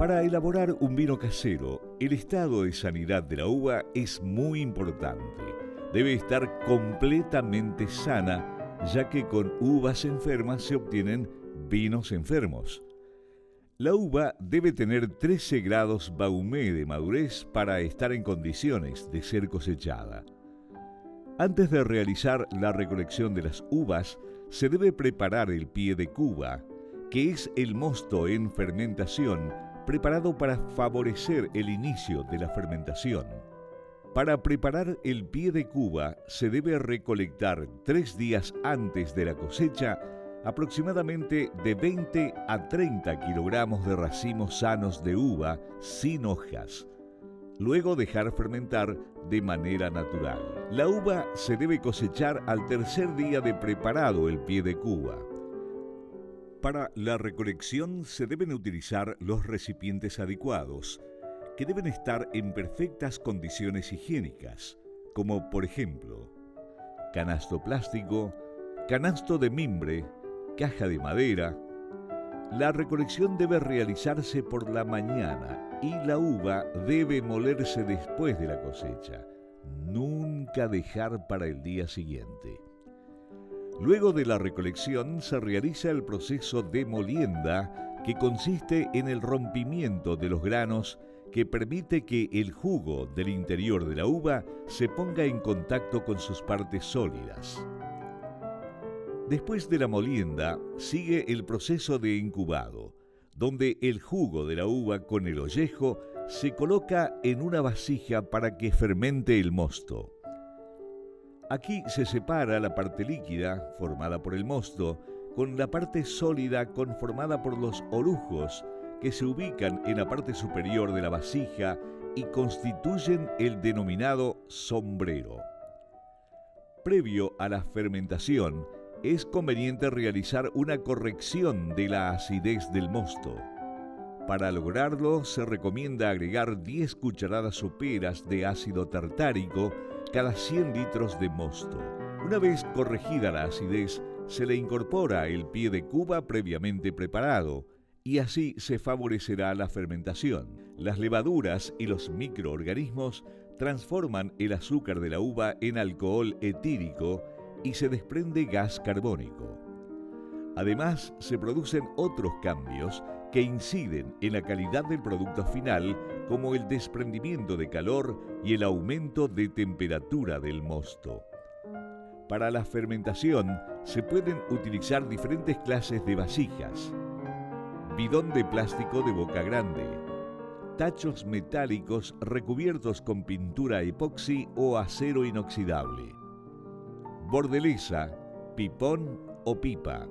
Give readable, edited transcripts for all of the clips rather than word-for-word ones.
Para elaborar un vino casero, el estado de sanidad de la uva es muy importante. Debe estar completamente sana, ya que con uvas enfermas se obtienen vinos enfermos. La uva debe tener 13 grados Baumé de madurez para estar en condiciones de ser cosechada. Antes de realizar la recolección de las uvas, se debe preparar el pie de cuba, que es el mosto en fermentación, preparado para favorecer el inicio de la fermentación. Para preparar el pie de cuba, se debe recolectar 3 días antes de la cosecha aproximadamente de 20 a 30 kilogramos de racimos sanos de uva sin hojas. Luego dejar fermentar de manera natural. La uva se debe cosechar al tercer día de preparado el pie de cuba. Para la recolección se deben utilizar los recipientes adecuados, que deben estar en perfectas condiciones higiénicas, como por ejemplo, canasto plástico, canasto de mimbre, caja de madera. La recolección debe realizarse por la mañana y la uva debe molerse después de la cosecha. Nunca dejar para el día siguiente. Luego de la recolección se realiza el proceso de molienda, que consiste en el rompimiento de los granos que permite que el jugo del interior de la uva se ponga en contacto con sus partes sólidas. Después de la molienda, sigue el proceso de incubado, donde el jugo de la uva con el ollejo se coloca en una vasija para que fermente el mosto. Aquí se separa la parte líquida, formada por el mosto, con la parte sólida conformada por los orujos, que se ubican en la parte superior de la vasija y constituyen el denominado sombrero. Previo a la fermentación, es conveniente realizar una corrección de la acidez del mosto. Para lograrlo, se recomienda agregar 10 cucharadas soperas de ácido tartárico cada 100 litros de mosto. Una vez corregida la acidez, se le incorpora el pie de cuba previamente preparado, y así se favorecerá la fermentación. Las levaduras y los microorganismos transforman el azúcar de la uva en alcohol etílico y se desprende gas carbónico. Además, se producen otros cambios que inciden en la calidad del producto final, como el desprendimiento de calor y el aumento de temperatura del mosto. Para la fermentación se pueden utilizar diferentes clases de vasijas: bidón de plástico de boca grande, tachos metálicos recubiertos con pintura epoxi o acero inoxidable, bordeliza, pipón o pipa.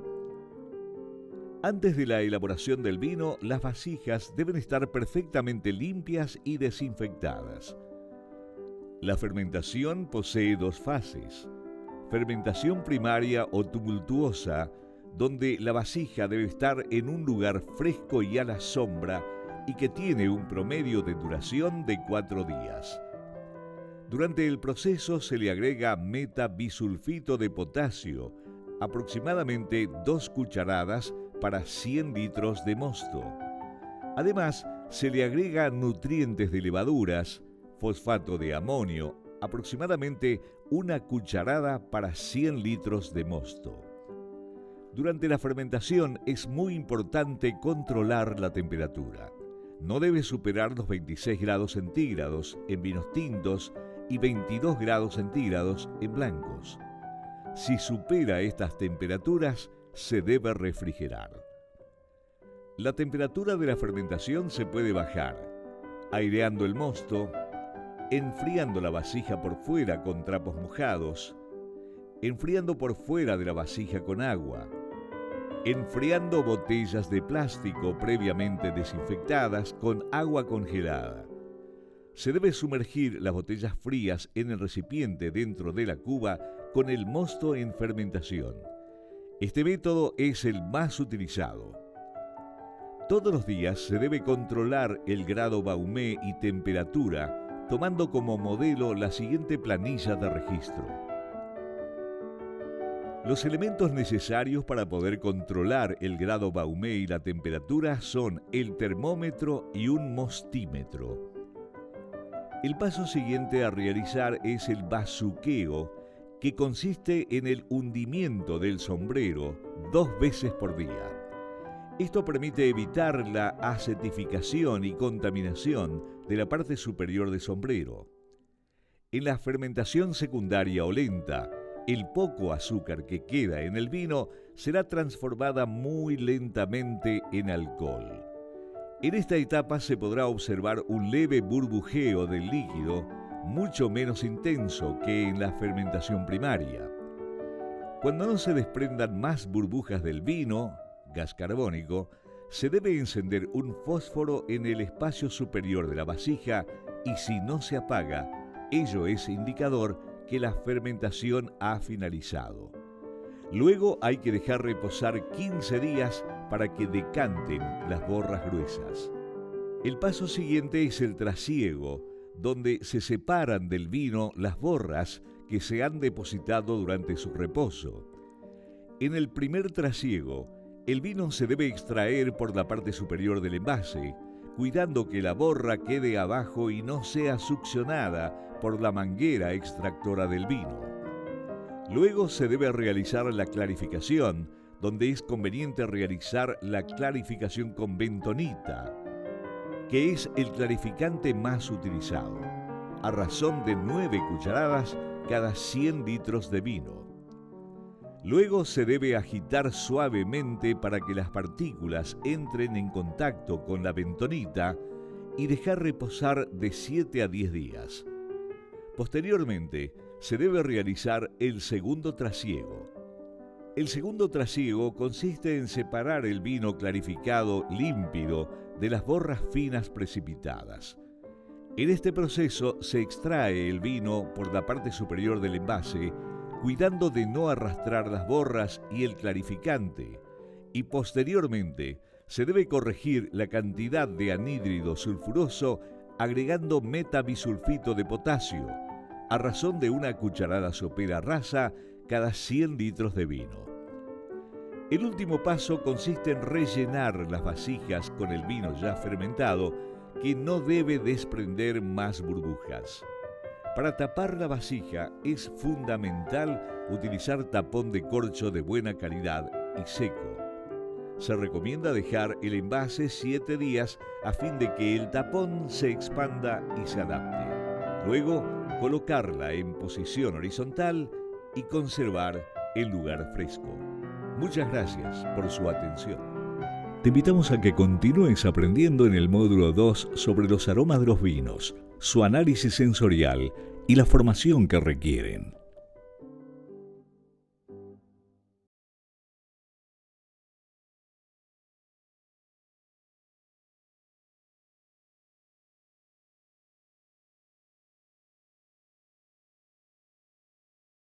Antes de la elaboración del vino, las vasijas deben estar perfectamente limpias y desinfectadas. La fermentación posee 2 fases: fermentación primaria o tumultuosa, donde la vasija debe estar en un lugar fresco y a la sombra y que tiene un promedio de duración de 4 días. Durante el proceso se le agrega metabisulfito de potasio, aproximadamente 2 cucharadas para 100 litros de mosto. Además, se le agrega nutrientes de levaduras, fosfato de amonio, aproximadamente 1 cucharada para 100 litros de mosto. Durante la fermentación es muy importante controlar la temperatura. No debe superar los 26 grados centígrados en vinos tintos y 22 grados centígrados en blancos. Si supera estas temperaturas, se debe refrigerar. La temperatura de la fermentación se puede bajar aireando el mosto, enfriando la vasija por fuera con trapos mojados, enfriando por fuera de la vasija con agua, enfriando botellas de plástico previamente desinfectadas con agua congelada. Se debe sumergir las botellas frías en el recipiente dentro de la cuba con el mosto en fermentación. Este método es el más utilizado. Todos los días se debe controlar el grado Baumé y temperatura, tomando como modelo la siguiente planilla de registro. Los elementos necesarios para poder controlar el grado Baumé y la temperatura son el termómetro y un mostímetro. El paso siguiente a realizar es el bazuqueo, que consiste en el hundimiento del sombrero 2 veces por día. Esto permite evitar la acetificación y contaminación de la parte superior del sombrero. En la fermentación secundaria o lenta, el poco azúcar que queda en el vino será transformada muy lentamente en alcohol. En esta etapa se podrá observar un leve burbujeo del líquido, mucho menos intenso que en la fermentación primaria. Cuando no se desprendan más burbujas del vino, gas carbónico, se debe encender un fósforo en el espacio superior de la vasija y si no se apaga, ello es indicador que la fermentación ha finalizado. Luego hay que dejar reposar 15 días para que decanten las borras gruesas. El paso siguiente es el trasiego, donde se separan del vino las borras que se han depositado durante su reposo. En el primer trasiego, el vino se debe extraer por la parte superior del envase, cuidando que la borra quede abajo y no sea succionada por la manguera extractora del vino. Luego se debe realizar la clarificación, donde es conveniente realizar la clarificación con bentonita, que es el clarificante más utilizado, a razón de 9 cucharadas cada 100 litros de vino. Luego se debe agitar suavemente para que las partículas entren en contacto con la bentonita y dejar reposar de 7 a 10 días. Posteriormente, se debe realizar el segundo trasiego. El segundo trasiego consiste en separar el vino clarificado límpido de las borras finas precipitadas. En este proceso se extrae el vino por la parte superior del envase, cuidando de no arrastrar las borras y el clarificante, y posteriormente se debe corregir la cantidad de anhídrido sulfuroso agregando metabisulfito de potasio, a razón de 1 cucharada sopera rasa cada 100 litros de vino. El último paso consiste en rellenar las vasijas con el vino ya fermentado, que no debe desprender más burbujas. Para tapar la vasija es fundamental utilizar tapón de corcho de buena calidad y seco. Se recomienda dejar el envase 7 días a fin de que el tapón se expanda y se adapte. Luego, colocarla en posición horizontal y conservar el lugar fresco. Muchas gracias por su atención. Te invitamos a que continúes aprendiendo en el módulo 2 sobre los aromas de los vinos, su análisis sensorial y la formación que requieren.